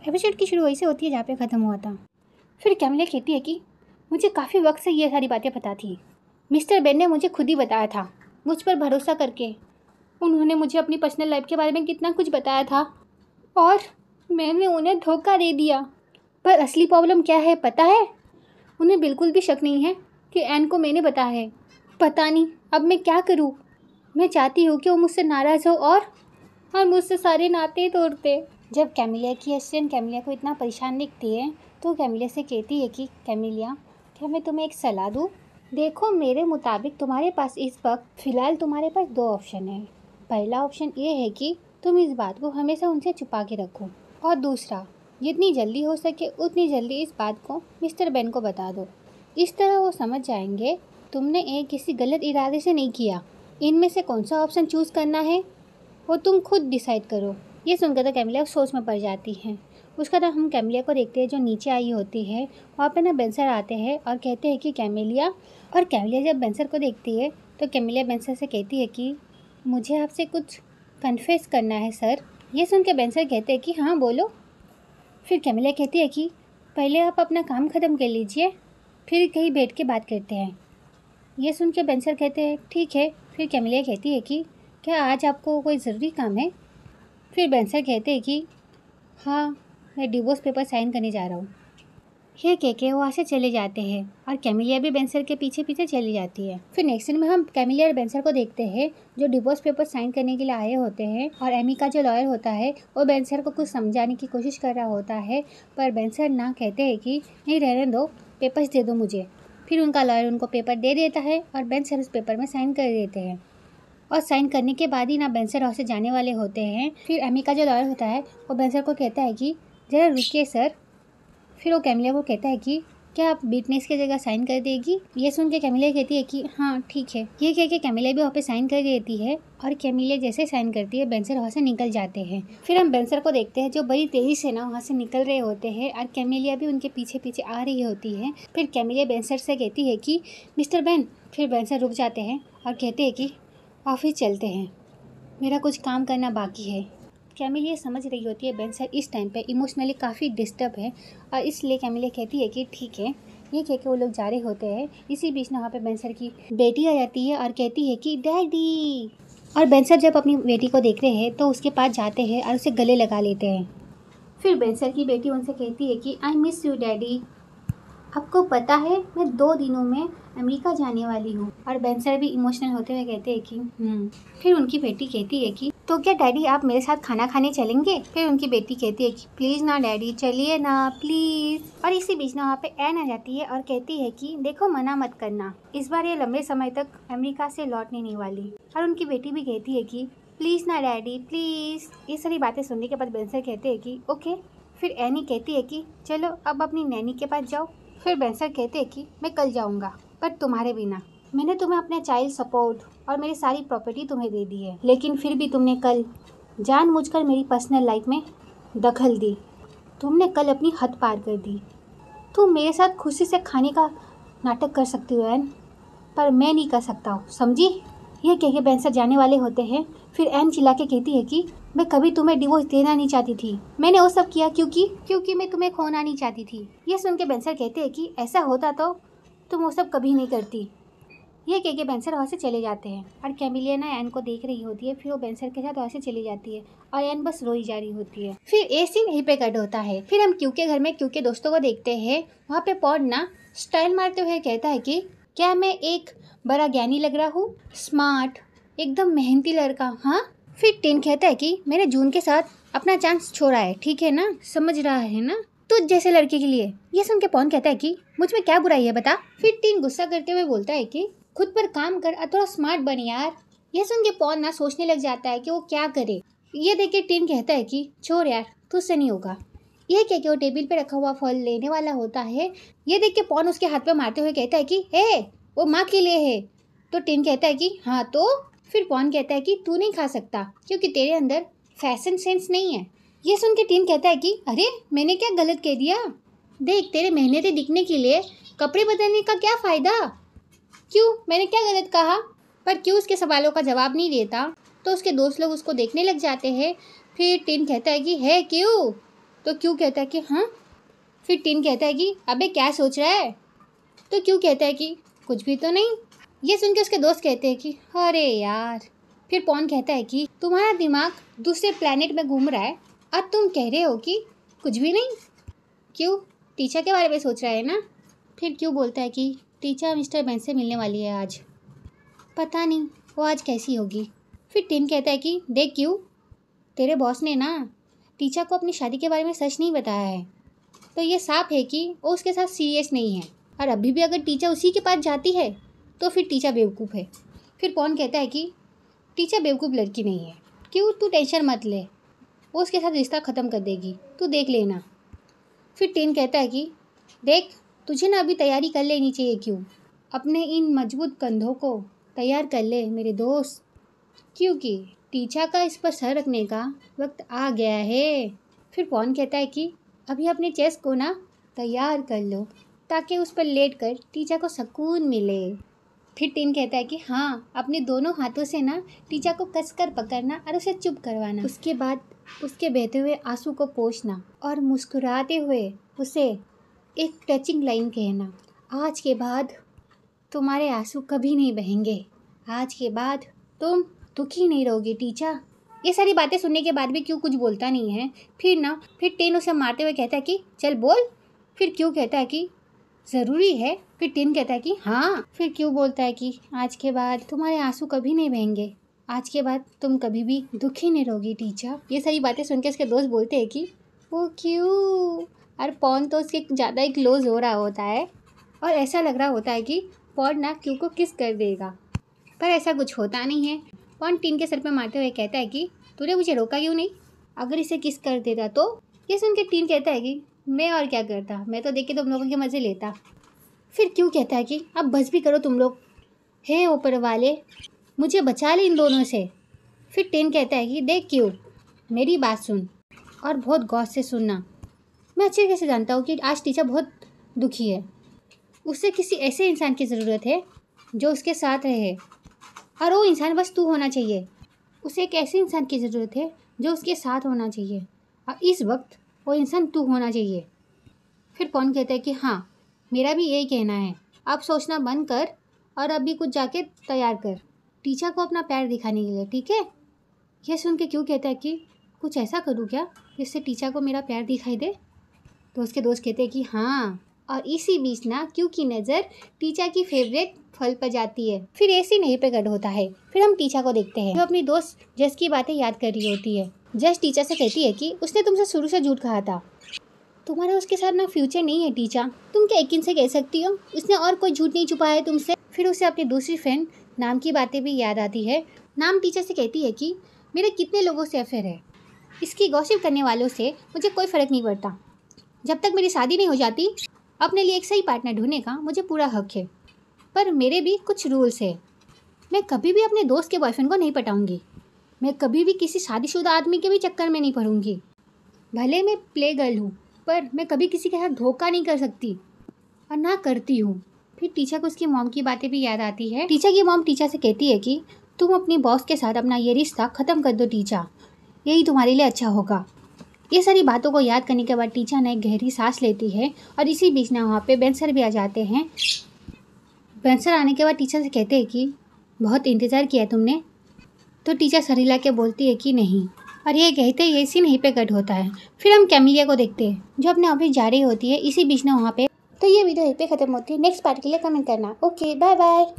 Episode की शुरू वहीं से होती है जहाँ पे ख़त्म हुआ था। फिर कैमिला कहती है कि मुझे काफ़ी वक्त से ये सारी बातें पता थी। मिस्टर बेन ने मुझे खुद ही बताया था, मुझ पर भरोसा करके। उन्होंने मुझे अपनी पर्सनल लाइफ के बारे में कितना कुछ बताया था और मैंने उन्हें धोखा दे दिया। पर असली प्रॉब्लम क्या है पता है? उन्हें बिल्कुल भी शक नहीं है कि एन को मैंने बताया है। पता नहीं अब मैं क्या करूं। मैं चाहती हूँ कि वो मुझसे नाराज़ हो और मुझसे सारे नाते तोड़ते। जब कैमिलिया की असिस्टेंट कैमिलिया को इतना परेशान देखती है तो कैमिलिया से कहती है कि कैमिलिया, क्या मैं तुम्हें एक सलाह दूँ? देखो, मेरे मुताबिक तुम्हारे पास इस वक्त फ़िलहाल तुम्हारे पास 2 ऑप्शन है। पहला ऑप्शन ये है कि तुम इस बात को हमेशा उनसे छुपा के रखो, और दूसरा, जितनी जल्दी हो सके उतनी जल्दी इस बात को मिस्टर बेन को बता दो। इस तरह वो समझ जाएंगे तुमने एक किसी गलत इरादे से नहीं किया। इनमें से कौन सा ऑप्शन चूज़ करना है वो तुम खुद डिसाइड करो। ये सुनकर तो कैमिलिया सोच में पड़ जाती है। उसका तो हम कैमिलिया को देखते हैं जो नीचे आई होती है। वहाँ पे ना बेंसर आते हैं और कहते हैं कि कैमिलिया, और कैमिलिया जब बेंसर को देखती है तो कैमिलिया बेंसर से कहती है कि मुझे आपसे कुछ कन्फेस करना है सर। ये सुन के बेंसर कहते हैं कि हाँ बोलो। फिर कैमिलिया कहती है कि पहले आप अपना काम ख़त्म कर लीजिए, फिर कहीं बैठ के बात करते हैं। ये सुन के बेंसर कहते हैं ठीक है। फिर कैमिलिया कहती है कि क्या आज आपको कोई ज़रूरी काम है? फिर बेंसर कहते हैं कि हाँ, मैं डिवोर्स पेपर साइन करने जा रहा हूँ। ये कह के वहाँ से चले जाते हैं और कैमिलिया भी बेंसर के पीछे पीछे चली जाती है। फिर नेक्स्ट सीन में हम कैमिलिया और बेंसर को देखते हैं जो डिवोर्स पेपर साइन करने के लिए आए होते हैं, और एमी का जो लॉयर होता है वो बेंसर को कुछ समझाने की कोशिश कर रहा होता है, पर बेंसर ना कहते हैं कि नहीं रहने दो, पेपर्स दे दो मुझे। फिर उनका लॉयर उनको पेपर दे देता है और बेंसर उस पेपर में साइन कर देते हैं, और साइन करने के बाद ही ना बेंसर वहाँ से जाने वाले होते हैं। फिर एमी का जो लॉयर होता है वो बेंसर को कहता है कि ज़रा रुकिए सर। फिर वो कैमिलिया को कहता है कि क्या आप विटनेस की जगह साइन कर देगी? ये सुन के कैमिलिया कहती है कि हाँ ठीक है। ये कह के कैमिलिया भी वहाँ पे साइन कर देती है, और कैमिलिया जैसे साइन करती है बेंसर वहाँ से निकल जाते हैं। फिर हम बेंसर को देखते हैं जो बड़ी तेज़ी से ना वहाँ से निकल रहे होते हैं, और कैमिलिया भी उनके पीछे पीछे आ रही होती है। फिर कैमिलिया बेंसर से कहती है कि मिस्टर बेन। फिर बेंसर रुक जाते हैं और कहते हैं कि ऑफिस चलते हैं, मेरा कुछ काम करना बाकी है। कैमिलिया समझ रही होती है बेंसर इस टाइम पे इमोशनली काफ़ी डिस्टर्ब है, और इसलिए कैमिलिया कहती है कि ठीक है। ये कह के वो लोग जा रहे होते हैं। इसी बीच ना वहाँ पे बेंसर की बेटी आ जाती है और कहती है कि डैडी। और बेंसर जब अपनी बेटी को देख रहे हैं तो उसके पास जाते हैं और उसे गले लगा लेते हैं। फिर बेंसर की बेटी उनसे कहती है कि आई मिस यू डैडी। आपको पता है मैं 2 दिनों में अमेरिका जाने वाली हूँ। और बेंसर भी इमोशनल होते हुए कहते हैं कि फिर उनकी बेटी कहती है कि तो क्या डैडी आप मेरे साथ खाना खाने चलेंगे? फिर उनकी बेटी कहती है कि प्लीज़ ना डैडी, चलिए ना प्लीज़। और इसी बीच ना वहाँ पे एन आ जाती है और कहती है कि देखो मना मत करना, इस बार ये लंबे समय तक अमेरिका से लौटने नहीं वाली। और उनकी बेटी भी कहती है कि प्लीज़ ना डैडी प्लीज़। ये सारी बातें सुनने के बाद बेंसर कहते हैं कि ओके। फिर एनी कहती है कि चलो अब अपनी नैनी के पास जाओ। फिर बेंसर कहते हैं कि मैं कल जाऊँगा, पर तुम्हारे बिना। मैंने तुम्हें अपने चाइल्ड सपोर्ट और मेरी सारी प्रॉपर्टी तुम्हें दे दी है, लेकिन फिर भी तुमने कल जानबूझकर मेरी पर्सनल लाइफ में दखल दी। तुमने कल अपनी हद पार कर दी। तुम मेरे साथ खुशी से खाने का नाटक कर सकती हो एन, पर मैं नहीं कर सकता हूँ, समझी? ये कह के बेंसर जाने वाले होते हैं। फिर एन चिल्ला के कहती है कि मैं कभी तुम्हें डिवोर्स देना नहीं चाहती थी। मैंने वो सब किया क्योंकि मैं तुम्हें खोना नहीं चाहती थी। ये सुन के बेंसर कहते हैं कि ऐसा होता तो तुम वो सब कभी नहीं करती। ये कह के बेंसर वहाँ से चले जाते हैं, और कैमिलिया ना एन को देख रही होती है। फिर वो बेंसर के साथ वहाँ से चली जाती है और एन बस रोई जा रही होती है। फिर ए सीन यहीं पे कट होता है। फिर हम क्यू के घर में क्यू के दोस्तों को देखते हैं। वहाँ पे पॉड ना स्टाइल मारते हुए कहता है कि क्या मैं एक बड़ा ज्ञानी लग रहा हूँ, स्मार्ट, एकदम मेहनती लड़का, हाँ? फिर टिन कहता है कि मैंने जून के साथ अपना चांस छोड़ा है, ठीक है ना, समझ रहा है ना, तुझ जैसे लड़के के लिए। ये सुन के पॉन कहता है कि मुझ में क्या बुराई है बता। फिर टिन गुस्सा करते हुए बोलता है कि खुद पर काम कर और थोड़ा स्मार्ट बन यार। ये सुन के पॉन ना सोचने लग जाता है कि वो क्या करे। ये देख के टिन कहता है कि छोड़ यार, तुझसे नहीं होगा। ये कह के वो टेबल पे रखा हुआ फल लेने वाला होता है। ये देख के पॉन उसके हाथ पे मारते हुए कहता है कि हे, वो माँ के लिए है। तो टिन कहता है कि हाँ तो? फिर पॉन कहता है कि तू नहीं खा सकता क्योंकि तेरे अंदर फैशन सेंस नहीं है। ये सुन के टिन कहता है कि अरे मैंने क्या गलत कह दिया? देख, तेरे मेहनती दिखने के लिए कपड़े बदलने का क्या फ़ायदा? क्यों, मैंने क्या गलत कहा? पर क्यों उसके सवालों का जवाब नहीं देता तो उसके दोस्त लोग उसको देखने लग जाते हैं। फिर टिन कहता है कि है क्यों? तो क्यों कहता है कि हाँ। फिर टिन कहता है कि अबे क्या सोच रहा है। तो क्यों कहता है कि कुछ भी तो नहीं। ये सुन के उसके दोस्त कहते हैं कि अरे यार। फिर पॉन कहता है कि तुम्हारा दिमाग दूसरे प्लेनेट में घूम रहा है और तुम कह रहे हो कि कुछ भी नहीं। क्यों, टीचर के बारे में सोच रहा है ना। फिर क्यों बोलता है कि टीचर मिस्टर बेन से मिलने वाली है आज, पता नहीं वो आज कैसी होगी। फिर टिन कहता है कि देख क्यों, तेरे बॉस ने ना टीचर को अपनी शादी के बारे में सच नहीं बताया है, तो ये साफ है कि वो उसके साथ सीरियस नहीं है। और अभी भी अगर टीचर उसी के पास जाती है तो फिर टीचर बेवकूफ़ है। फिर पॉन कहता है कि टीचर बेवकूफ़ लड़की नहीं है, क्यों तू टेंशन मत ले, वो उसके साथ रिश्ता ख़त्म कर देगी, तू देख लेना। फिर टिन कहता है कि देख तुझे ना अभी तैयारी कर लेनी चाहिए, क्यों अपने इन मजबूत कंधों को तैयार कर ले मेरे दोस्त, क्योंकि टीचर का इस पर सर रखने का वक्त आ गया है। फिर पॉन कहता है कि अभी अपने चेस्ट को ना तैयार कर लो ताकि उस पर लेट कर टीचर को सुकून मिले। फिर टिन कहता है कि हाँ, अपने दोनों हाथों से ना टीचर को कसकर पकड़ना और उसे चुप करवाना। उसके बाद उसके बहते हुए आंसू को पोंछना और मुस्कुराते हुए उसे एक टचिंग लाइन कहना, आज के बाद तुम्हारे आंसू कभी नहीं बहेंगे, आज के बाद तुम दुखी नहीं रहोगे टीचर। ये सारी बातें सुनने के बाद भी क्यों कुछ बोलता नहीं है। फिर टिन उसे मारते हुए कहता है कि चल बोल। फिर क्यों कहता है कि ज़रूरी है। फिर टिन कहता है कि हाँ। फिर क्यों बोलता है कि आज के बाद तुम्हारे आंसू कभी नहीं बहेंगे, आज के बाद तुम कभी भी दुखी नहीं रहोगी टीचर। ये सारी बातें सुन के उसके दोस्त बोलते हैं कि वो क्यों। और पॉन तो उसके ज़्यादा ही क्लोज हो रहा होता है और ऐसा लग रहा होता है कि पॉन ना क्यों को किस कर देगा, पर ऐसा कुछ होता नहीं है। पॉन टिन के सर पे मारते हुए कहता है कि तूने मुझे रोका क्यों नहीं, अगर इसे किस कर देता तो। ये सुन के टिन कहता है कि मैं और क्या करता, मैं तो देख के तुम लोगों के मज़े लेता। फिर क्यों कहता है कि अब बस भी करो तुम लोग, हे ऊपर वाले मुझे बचा ले इन दोनों से। फिर टिन कहता है कि देख क्यों, मेरी बात सुन और बहुत गौर से सुनना। मैं अच्छे कैसे जानता हूँ कि आज टीचर बहुत दुखी है, उसे किसी ऐसे इंसान की ज़रूरत है जो उसके साथ रहे, और वो इंसान बस तू होना चाहिए। उसे एक ऐसे इंसान की ज़रूरत है जो उसके साथ होना चाहिए, और इस वक्त वो इंसान तू होना चाहिए। फिर पॉन कहता है कि हाँ, मेरा भी यही कहना है, अब सोचना बंद कर और अभी कुछ जाके तैयार कर टीचर को अपना पैर दिखाने के लिए, ठीक है। यह सुन के क्यों कहता है कि कुछ ऐसा करूँ क्या जिससे टीचर को मेरा पैर दिखाई दे। तो उसके दोस्त कहते हैं कि हाँ, और इसी बीच ना क्यों की नज़र टीचर की फेवरेट फल पर जाती है। फिर ऐसी नहीं प्रकट होता है। फिर हम टीचर को देखते हैं जो अपनी दोस्त जस की बातें याद कर रही होती है। जस टीचर से कहती है कि उसने तुमसे शुरू से झूठ कहा था, तुम्हारा उसके साथ ना फ्यूचर नहीं है टीचर, तुम क्या यकीन से कह सकती हो उसने और कोई झूठ नहीं छुपाया है तुमसे। फिर उसे अपनी दूसरी फ्रेंड नाम की बातें भी याद आती है। नाम टीचर से कहती है कि मेरे कितने लोगों से अफेयर है, इसकी गॉसिप करने वालों से मुझे कोई फ़र्क नहीं पड़ता, जब तक मेरी शादी नहीं हो जाती अपने लिए एक सही पार्टनर ढूंढने का मुझे पूरा हक है, पर मेरे भी कुछ रूल्स है। मैं कभी भी अपने दोस्त के बॉयफ्रेंड को नहीं पटाऊंगी, मैं कभी भी किसी शादीशुदा आदमी के भी चक्कर में नहीं पड़ूंगी, भले मैं प्ले गर्ल हूँ पर मैं कभी किसी के साथ धोखा नहीं कर सकती और ना करती हूँ। फिर टीचर को उसकी मॉम की बातें भी याद आती है। टीचर की मॉम टीचर से कहती है कि तुम अपनी बॉस के साथ अपना ये रिश्ता ख़त्म कर दो टीचर, यही तुम्हारे लिए अच्छा होगा। ये सारी बातों को याद करने के बाद टीचर ने एक गहरी सांस लेती है और इसी बीच ना वहाँ पे बेन सर भी आ जाते हैं। बेन सर आने के बाद टीचर से कहते हैं कि बहुत इंतज़ार किया तुमने। तो टीचर सर हिला के बोलती है कि नहीं, और ये कहते ही ऐसी नहीं पे कट होता है। फिर हम कैमिलिया को देखते हैं जो अपने ऑफिस जा रही होती है। इसी बीच ना वहाँ पे। तो ये वीडियो यहीं पे ख़त्म होती है। नेक्स्ट पार्ट के लिए कमेंट करना। Okay, bye bye.